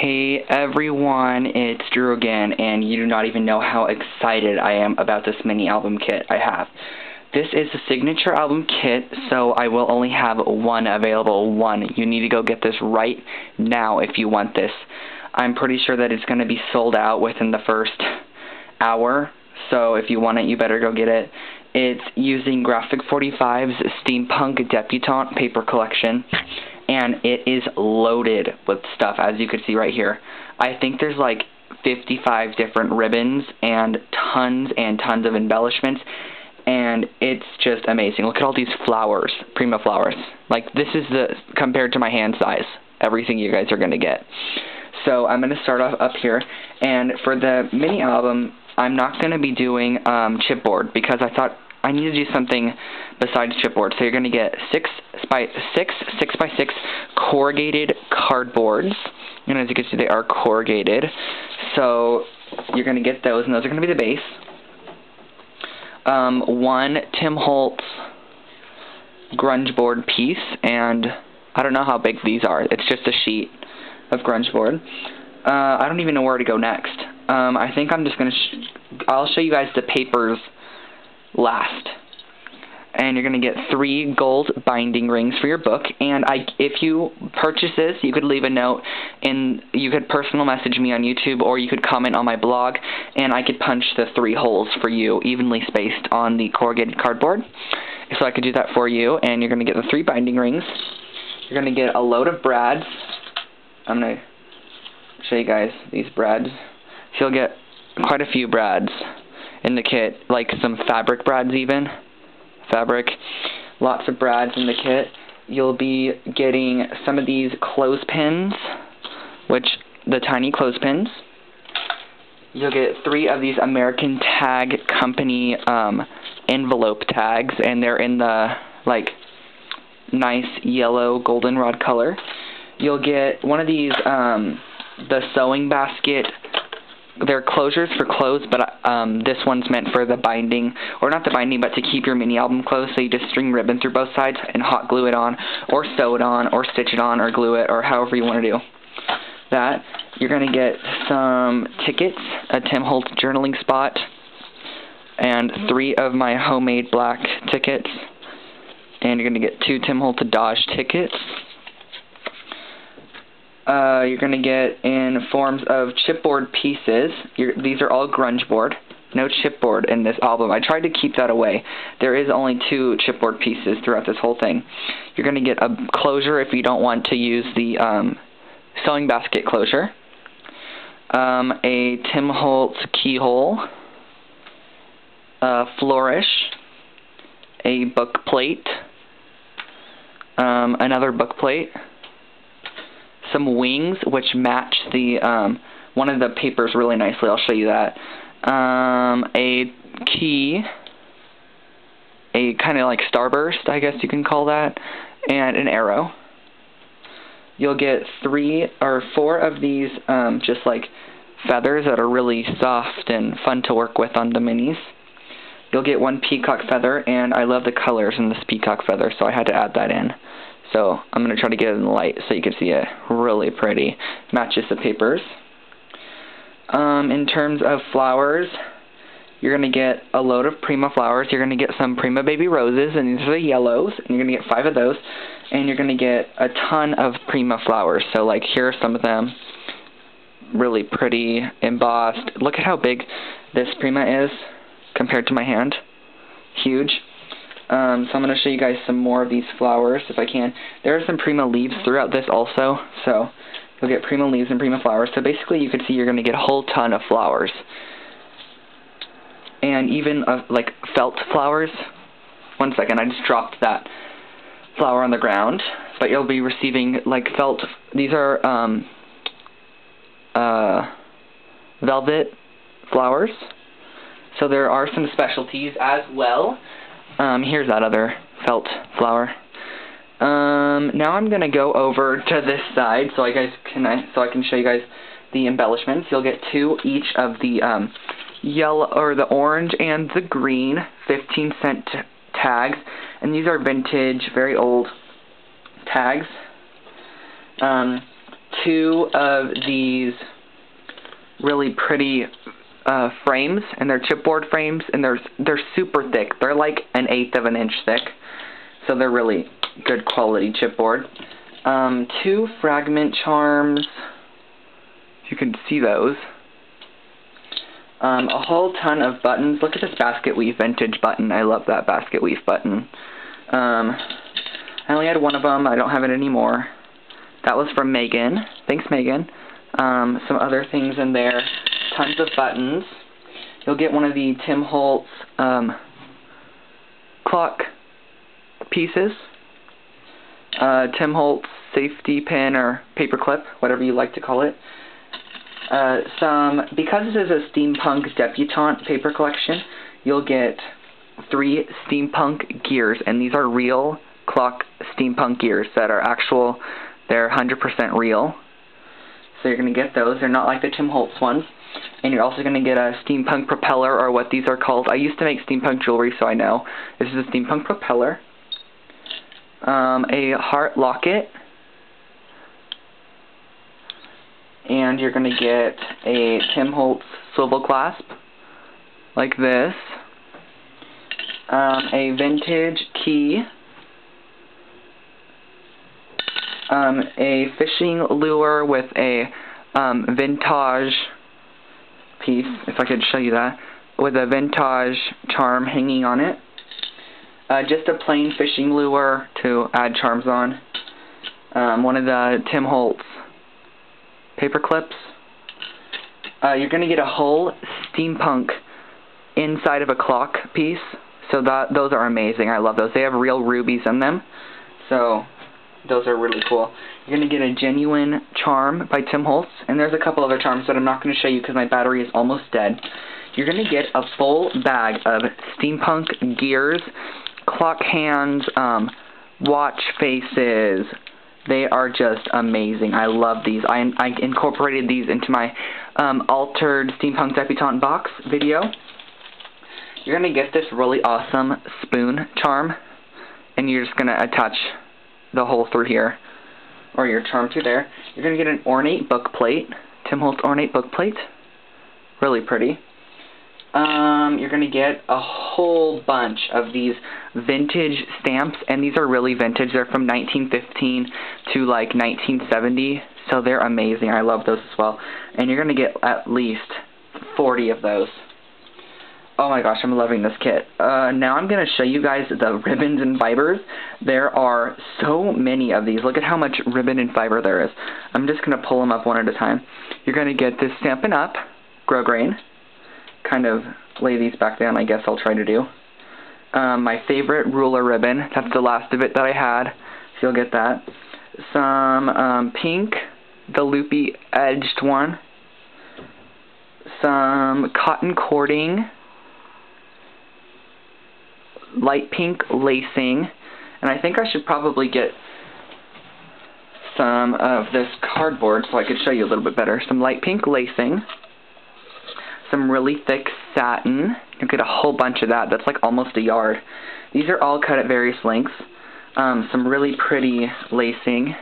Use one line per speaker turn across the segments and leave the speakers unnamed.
Hey everyone, it's Drew again, and you do not even know how excited I am about this mini album kit I have. This is a signature album kit, so I will only have one available. One. You need to go get this right now if you want this. I'm pretty sure that it's going to be sold out within the first hour, so if you want it, you better go get it. It's using Graphic 45's Steampunk Debutante paper collection, and it is loaded with stuff, as you can see right here. I think there's like 55 different ribbons and tons of embellishments, and it's just amazing. Look at all these flowers, Prima flowers. Like, this is compared to my hand size, everything you guys are going to get. So I'm going to start off up here, and for the mini album, I'm not going to be doing chipboard, because I thought I need to do something besides chipboard. So you're going to get 6x6 corrugated cardboards, and as you can see, they are corrugated. So you're going to get those, and those are going to be the base. One Tim Holtz grunge board piece, and I don't know how big these are. It's just a sheet of grunge board. I don't even know where to go next. I think I'm just going to I'll show you guys the papers last. And you're going to get 3 gold binding rings for your book. And if you purchase this, you could leave a note, and you could personal message me on YouTube, or you could comment on my blog, and I could punch the 3 holes for you, evenly spaced on the corrugated cardboard. So I could do that for you, and you're going to get the 3 binding rings. You're going to get a load of brads. I'm going to show you guys these brads. So you'll get quite a few brads in the kit, like some fabric brads even. Lots of brads in the kit. You'll be getting some of these clothespins, the tiny clothespins. You'll get 3 of these American Tag Company envelope tags, and they're in the nice yellow goldenrod color. You'll get one of these the sewing basket. They're closures for clothes, but this one's meant for the binding, or not the binding, but to keep your mini album closed. So you just string ribbon through both sides and hot glue it on, or sew it on, or stitch it on, or glue it, or however you want to do that. You're going to get some tickets, a Tim Holtz journaling spot, and 3 of my homemade black tickets. And you're going to get 2 Tim Holtz Dodge tickets. You're going to get in forms of chipboard pieces. These are all grunge board. No chipboard in this album. I tried to keep that away. There is only 2 chipboard pieces throughout this whole thing. You're going to get a closure if you don't want to use the sewing basket closure. A Tim Holtz keyhole. A flourish. A book plate. Another book plate. Some wings, which match the one of the papers really nicely. I'll show you that. A key, a kind of like starburst, I guess you can call that, and an arrow. You'll get 3 or 4 of these just like feathers that are really soft and fun to work with on the minis. You'll get 1 peacock feather, and I love the colors in this peacock feather, so I had to add that in. So I'm going to try to get it in the light so you can see it. Really pretty. Matches the papers. In terms of flowers, you're going to get a load of Prima flowers. You're going to get some Prima Baby Roses, and these are the yellows. And you're going to get 5 of those. And you're going to get a ton of Prima flowers. So here are some of them. Really pretty, embossed. Look at how big this Prima is compared to my hand. Huge. So I'm going to show you guys some more of these flowers, if I can. There are some Prima leaves throughout this also, so you'll get Prima leaves and Prima flowers. So basically you can see you're going to get a whole ton of flowers. And even, felt flowers. One second, I just dropped that flower on the ground. But you'll be receiving, felt. These are velvet flowers. So there are some specialties as well. Here's that other felt flower. Now I'm gonna go over to this side so I can show you guys the embellishments. You'll get 2 each of the yellow or the orange and the green 15-cent tags, and these are vintage, very old tags. 2 of these really pretty frames, and they're chipboard frames, and they're super thick. They're like 1/8 of an inch thick, so they're really good quality chipboard. 2 fragment charms. You can see those. A whole ton of buttons. Look at this basket weave vintage button. I love that basket weave button. I only had 1 of them. I don't have it anymore. That was from Megan. Thanks, Megan. Some other things in there. Tons of buttons. You'll get one of the Tim Holtz clock pieces. Tim Holtz safety pin or paper clip, whatever you like to call it. Because this is a Steampunk Debutante paper collection, you'll get 3 steampunk gears, and these are real clock steampunk gears that are actual. They're 100% real. So you're going to get those. They're not like the Tim Holtz ones. And you're also going to get a steampunk propeller, or what these are called. I used to make steampunk jewelry, so I know. This is a steampunk propeller. A heart locket. And you're going to get a Tim Holtz swivel clasp, like this. A vintage key. A fishing lure with a vintage piece, if I could show you that, with a vintage charm hanging on it. Just a plain fishing lure to add charms on. One of the Tim Holtz paper clips. You're going to get a whole steampunk inside of a clock piece, so those are amazing. I love those. They have real rubies in them, so those are really cool. You're going to get a genuine charm by Tim Holtz, and there's a couple other charms that I'm not going to show you because my battery is almost dead. You're going to get a full bag of steampunk gears, clock hands, watch faces. They are just amazing. I love these. I incorporated these into my altered Steampunk Debutante box video. You're going to get this really awesome spoon charm, and you're just going to attach the hole through here, or your charm through there. You're going to get an ornate book plate, Tim Holtz ornate book plate. Really pretty. You're going to get a whole bunch of these vintage stamps, and these are really vintage. They're from 1915 to like 1970, so they're amazing. I love those as well. And you're going to get at least 40 of those. Oh my gosh, I'm loving this kit. Now I'm going to show you guys the ribbons and fibers. There are so many of these. Look at how much ribbon and fiber there is. I'm just going to pull them up one at a time. You're going to get this Stampin' Up! Grosgrain. Kind of lay these back down, I guess I'll try to do. My favorite ruler ribbon. That's the last of it that I had, so you'll get that. Some pink, the loopy edged one. Some cotton cording. Light pink lacing. And I think I should probably get some of this cardboard so I could show you a little bit better. Some light pink lacing. Some really thick satin. You'll get a whole bunch of that. That's like almost a yard. These are all cut at various lengths. Some really pretty lacing.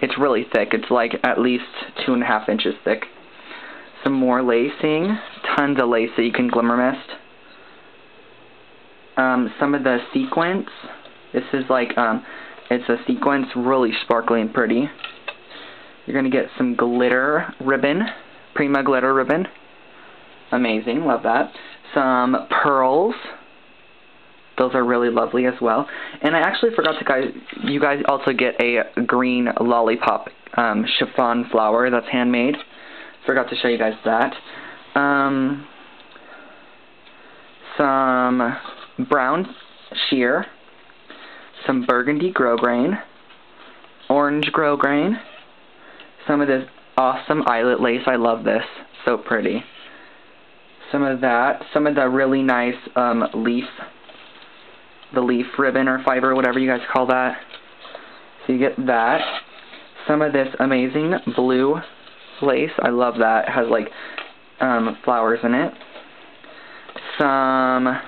It's really thick. It's like at least 2.5 inches thick. Some more lacing. Tons of lace that you can glimmer mist. Some of the sequins. This is like, it's a sequence, really sparkly and pretty. You're going to get some glitter ribbon. Prima glitter ribbon. Amazing, love that. Some pearls. Those are really lovely as well. And I actually forgot to you guys also get a green lollipop chiffon flower that's handmade. Forgot to show you guys that. Some brown sheer. Some burgundy grosgrain. Orange grosgrain. Some of this awesome eyelet lace. I love this. So pretty. Some of that, some of the really nice leaf ribbon or fiber, whatever you guys call that. So you get that. Some of this amazing blue lace. I love that. It has like flowers in it. Some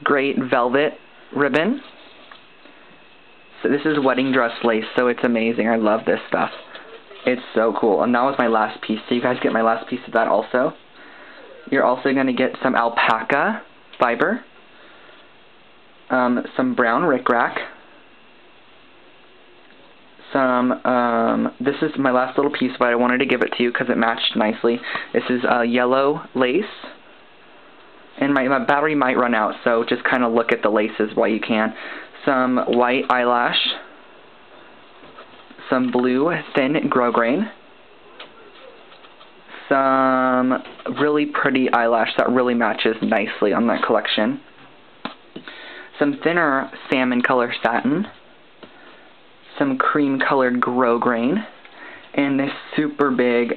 great velvet ribbon. So this is wedding dress lace, so it's amazing. I love this stuff. It's so cool. And that was my last piece, so you guys get my last piece of that also. You're also going to get some alpaca fiber, some brown rickrack, this is my last little piece, but I wanted to give it to you because it matched nicely. This is yellow lace, and my battery might run out, so just kind of look at the laces while you can. Some white eyelash, some blue thin grosgrain, some really pretty eyelash that really matches nicely on that collection, some thinner salmon color satin, some cream colored grosgrain, and this super big,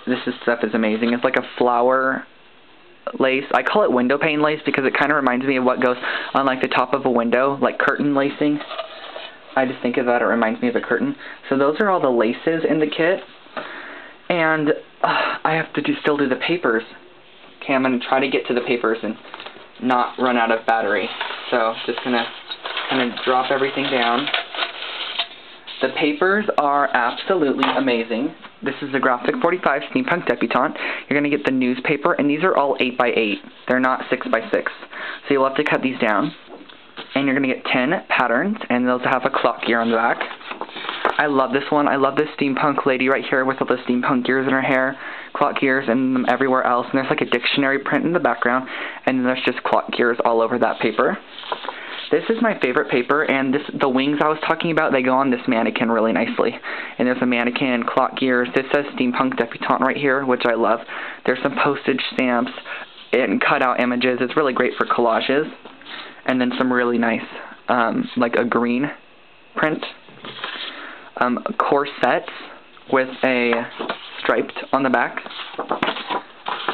this stuff is amazing. It's like a flower lace. I call it window pane lace because it kind of reminds me of what goes on like the top of a window, like curtain lacing. I just think of that, it reminds me of a curtain. So those are all the laces in the kit. And I have to still do the papers. Okay, I'm going to try to get to the papers and not run out of battery. So just going to kind of drop everything down. The papers are absolutely amazing. This is the Graphic 45 Steampunk Debutante. You're going to get the newspaper, and these are all 8x8. They're not 6x6. So you'll have to cut these down. And you're going to get 10 patterns, and those have a clock gear on the back. I love this one. I love this steampunk lady right here with all the steampunk gears in her hair, clock gears, and everywhere else. And there's like a dictionary print in the background, and then there's just clock gears all over that paper. This is my favorite paper, and the wings I was talking about, they go on this mannequin really nicely. And there's a mannequin, clock gears. This says Steampunk Debutante right here, which I love. There's some postage stamps and cutout images. It's really great for collages. And then some really nice, like a green print. Corsets with a striped on the back.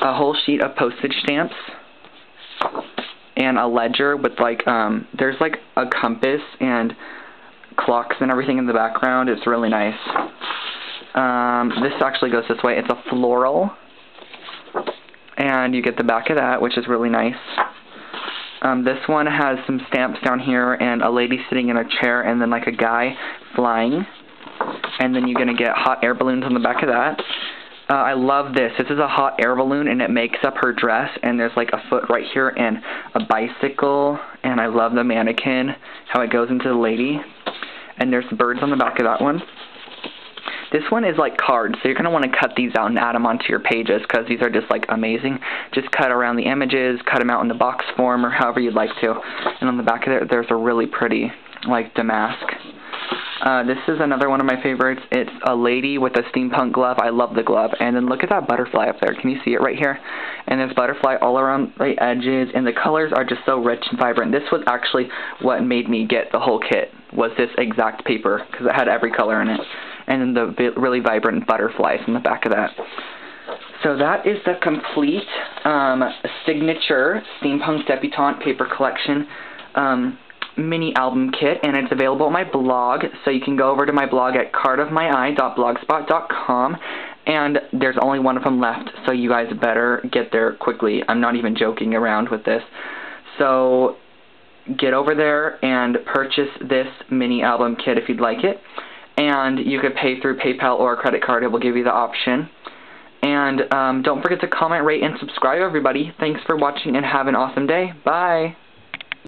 A whole sheet of postage stamps. And a ledger with like, there's like a compass and clocks and everything in the background. It's really nice. This actually goes this way. It's a floral. And you get the back of that, which is really nice. This one has some stamps down here and a lady sitting in a chair and then like a guy flying. And then you're going to get hot air balloons on the back of that. I love this. This is a hot air balloon, and it makes up her dress, and there's like a foot right here and a bicycle, and I love the mannequin, how it goes into the lady. And there's birds on the back of that one. This one is like cards, so you're going to want to cut these out and add them onto your pages because these are just like amazing. Just cut around the images, cut them out in the box form or however you'd like to. And on the back of it, there's a really pretty like damask. This is another one of my favorites. It's a lady with a steampunk glove. I love the glove. And then look at that butterfly up there. Can you see it right here? And there's butterfly all around the edges, and the colors are just so rich and vibrant. This was actually what made me get the whole kit, was this exact paper, because it had every color in it. And then the really vibrant butterflies in the back of that. So that is the complete signature Steampunk Debutante paper collection mini album kit, and it's available on my blog, so you can go over to my blog at cardofmyeye.blogspot.com, and there's only one of them left, so you guys better get there quickly. I'm not even joking around with this. So get over there and purchase this mini album kit if you'd like it, and you could pay through PayPal or a credit card. It will give you the option. And don't forget to comment, rate, and subscribe, everybody. Thanks for watching, and have an awesome day. Bye!